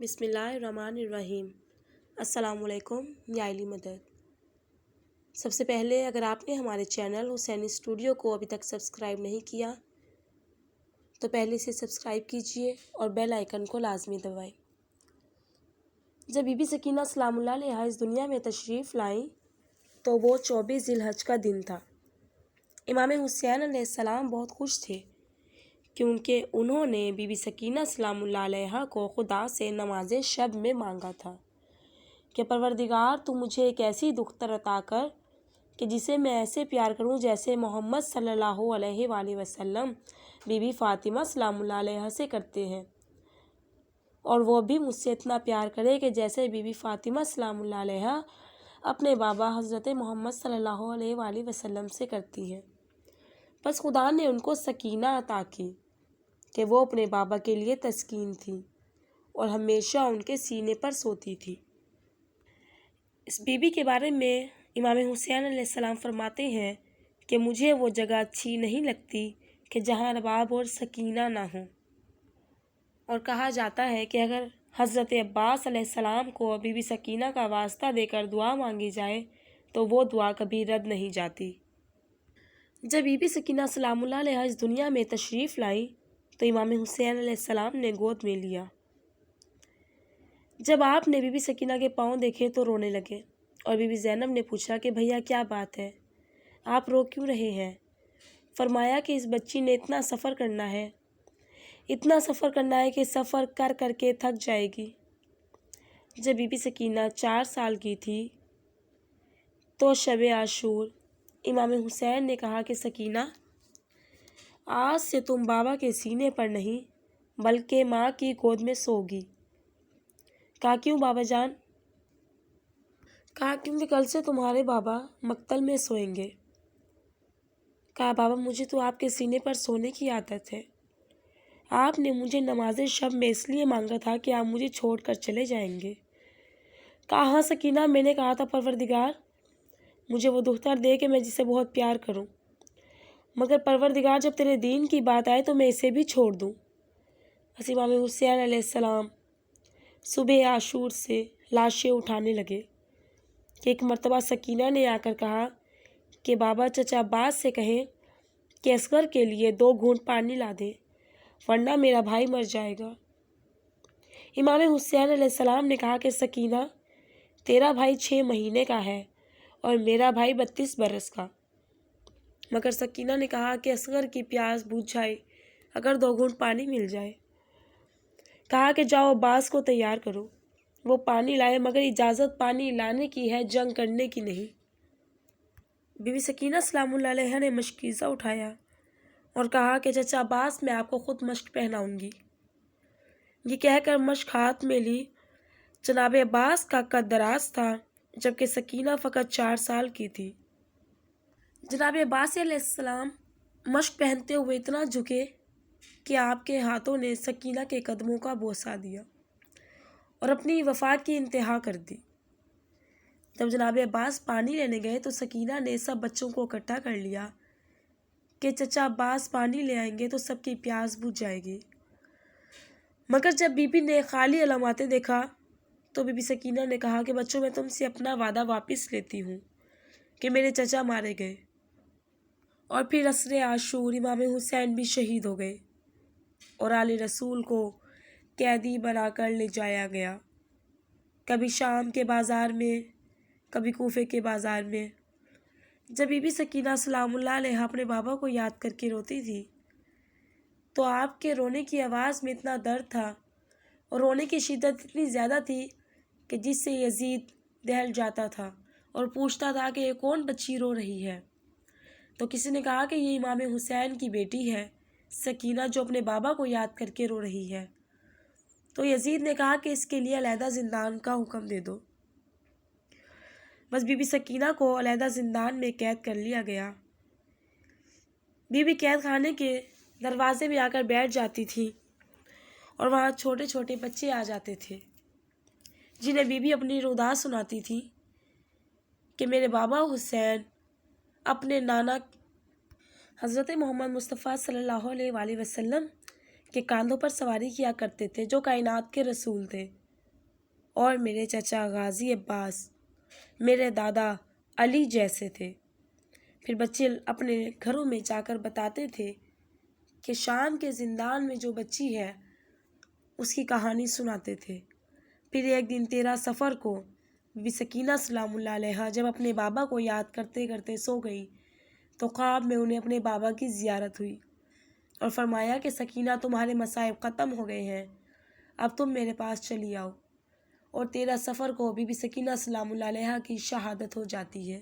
بسم اللہ الرحمن الرحیم۔ السلام علیکم یا علی مدد۔ سب سے پہلے اگر آپ نے ہمارے چینل حسین اسٹوڈیو کو ابھی تک سبسکرائب نہیں کیا تو پہلے سے سبسکرائب کیجئے اور بیل آئیکن کو لازمی دبائیں۔ جب بی بی سکینہ سلام اللہ علیہا اس دنیا میں تشریف لائیں تو وہ 24 ذی الحج کا دن تھا۔ امام حسین علیہ السلام بہت خوش تھے کیونکہ انہوں نے بی بی سکینہ سلام اللہ علیہا کو خدا سے نماز شب میں مانگا تھا کہ پروردگار تو مجھے ایک ایسی دختر عطا کر کہ جسے میں ایسے پیار کروں جیسے محمد صلی اللہ علیہ وآلہ وسلم بی بی فاطمہ سلام اللہ علیہا سے کرتے ہیں، اور وہ بھی مجھ سے اتنا پیار کرے کہ جیسے بی بی فاطمہ سلام اللہ علیہا اپنے بابا حضرت محمد صلی اللہ علیہ وآلہ وسلم سے کرتی ہیں۔ بس خدا نے ان کو سکینہ عطا کی کہ وہ اپنے بابا کے لیے تسکین تھی اور ہمیشہ ان کے سینے پر سوتی تھی۔ اس بی بی کے بارے میں امام حسین علیہ السلام فرماتے ہیں کہ مجھے وہ جگہ اچھی نہیں لگتی کہ جہاں رباب اور سکینہ نہ ہوں، اور کہا جاتا ہے کہ اگر حضرت عباس علیہ السلام کو بی بی سکینہ کا واسطہ دے کر دعا مانگی جائے تو وہ دعا کبھی رد نہیں جاتی۔ جب بی بی سکینہ سلام اللہ علیہا اس دنیا میں تشریف لائیں تو امام حسین علیہ السلام نے گود میں لیا۔ جب آپ نے بی بی سکینہ کے پاؤں دیکھے تو رونے لگے، اور بی بی زینب نے پوچھا کہ بھیا کیا بات ہے، آپ رو کیوں رہے ہیں؟ فرمایا کہ اس بچی نے اتنا سفر کرنا ہے کہ سفر کر کر کے تھک جائے گی۔ جب بی بی سکینہ 4 سال کی تھی تو شب عاشور امام حسین نے کہا کہ سکینہ، آج سے تم بابا کے سینے پر نہیں بلکہ ماں کی گود میں سوگی۔ کہا کیوں بابا جان؟ کہا کیونکہ کل سے تمہارے بابا مقتل میں سوئیں گے۔ کہا بابا مجھے تو آپ کے سینے پر سونے کی عادت ہے، آپ نے مجھے نماز شب میں اس لیے مانگا تھا کہ آپ مجھے چھوڑ کر چلے جائیں گے۔ کہا ہاں سکینہ، میں نے کہا تھا پروردگار مجھے وہ دختر دے کہ میں جسے بہت پیار کروں، مگر پروردگار جب تیرے دین کی بات آئے تو میں اسے بھی چھوڑ دوں۔ بس امام حسین علیہ السلام صبح عاشور سے لاشیں اٹھانے لگے کہ ایک مرتبہ سکینہ نے آ کر کہا کہ بابا چچا عباس سے کہیں کہ اصغر کے لیے 2 گھونٹ پانی لا دیں ورنہ میرا بھائی مر جائے گا۔ امام حسین علیہ السلام نے کہا کہ سکینہ، تیرا بھائی 6 مہینے کا ہے اور میرا بھائی 32 برس کا۔ مگر سکینہ نے کہا کہ اصغر کی پیاس بجھ جائے اگر 2 گھونٹ پانی مل جائے۔ کہا کہ جاؤ عباس کو تیار کرو، وہ پانی لائے، مگر اجازت پانی لانے کی ہے، جنگ کرنے کی نہیں۔ بی بی سکینہ سلام اللہ علیہا نے مشکیزہ اٹھایا اور کہا کہ چچا عباس میں آپ کو خود مشق پہناؤں گی۔ یہ کہہ کر مشق ہاتھ میں لی۔ جناب عباس کا قد دراز تھا جبکہ سکینہ فقط 4 سال کی تھی۔ جناب عباس علیہ السلام مشق پہنتے ہوئے اتنا جھکے کہ آپ کے ہاتھوں نے سکینہ کے قدموں کا بوسہ دیا اور اپنی وفا کی انتہا کر دی۔ جب جناب عباس پانی لینے گئے تو سکینہ نے سب بچوں کو اکٹھا کر لیا کہ چچا عباس پانی لے آئیں گے تو سب کی پیاس بجھ جائے گی۔ مگر جب بی بی نے خالی علاماتیں دیکھا تو بی بی سکینہ نے کہا کہ بچوں میں تم سے اپنا وعدہ واپس لیتی ہوں کہ میرے چچا مارے گئے، اور پھر عصر عاشور امام حسین بھی شہید ہو گئے اور آل رسول کو قیدی بنا کر لے جایا گیا، کبھی شام کے بازار میں کبھی کوفے کے بازار میں۔ جب بی بی سکینہ سلام اللہ علیہا اپنے بابا کو یاد کر کے روتی تھی تو آپ کے رونے کی آواز میں اتنا درد تھا اور رونے کی شدت اتنی زیادہ تھی کہ جس سے یزید دہل جاتا تھا اور پوچھتا تھا کہ یہ کون بچی رو رہی ہے؟ تو کسی نے کہا کہ یہ امام حسین کی بیٹی ہے سکینہ جو اپنے بابا کو یاد کر کے رو رہی ہے۔ تو یزید نے کہا کہ اس کے لیے علیحدہ زندان کا حکم دے دو۔ بس بی بی سکینہ کو علیحدہ زندان میں قید کر لیا گیا۔ بی بی قید خانے کے دروازے میں آ کر بیٹھ جاتی تھی اور وہاں چھوٹے چھوٹے بچے آ جاتے تھے جنہیں بی بی اپنی روداد سناتی تھی کہ میرے بابا حسین اپنے نانا حضرت محمد مصطفیٰ صلی اللہ علیہ وآلہ وسلم کے کاندھوں پر سواری کیا کرتے تھے جو کائنات کے رسول تھے۔ اور میرے چچا غازی عباس میرے دادا علی جیسے تھے۔ پھر بچے اپنے گھروں میں جا کر بتاتے تھے کہ شام کے زندان میں جو بچی ہے اس کی کہانی سناتے تھے۔ پھر ایک دن 13 صفر کو بی بی سکینہ سلام اللہ علیہا جب اپنے بابا کو یاد کرتے کرتے سو گئی تو خواب میں انہیں اپنے بابا کی زیارت ہوئی اور فرمایا کہ سکینہ تمہارے مصائب ختم ہو گئے ہیں، اب تم میرے پاس چلی آؤ۔ اور 13 صفر کو بی بی سکینہ سلام اللہ علیہا کی شہادت ہو جاتی ہے۔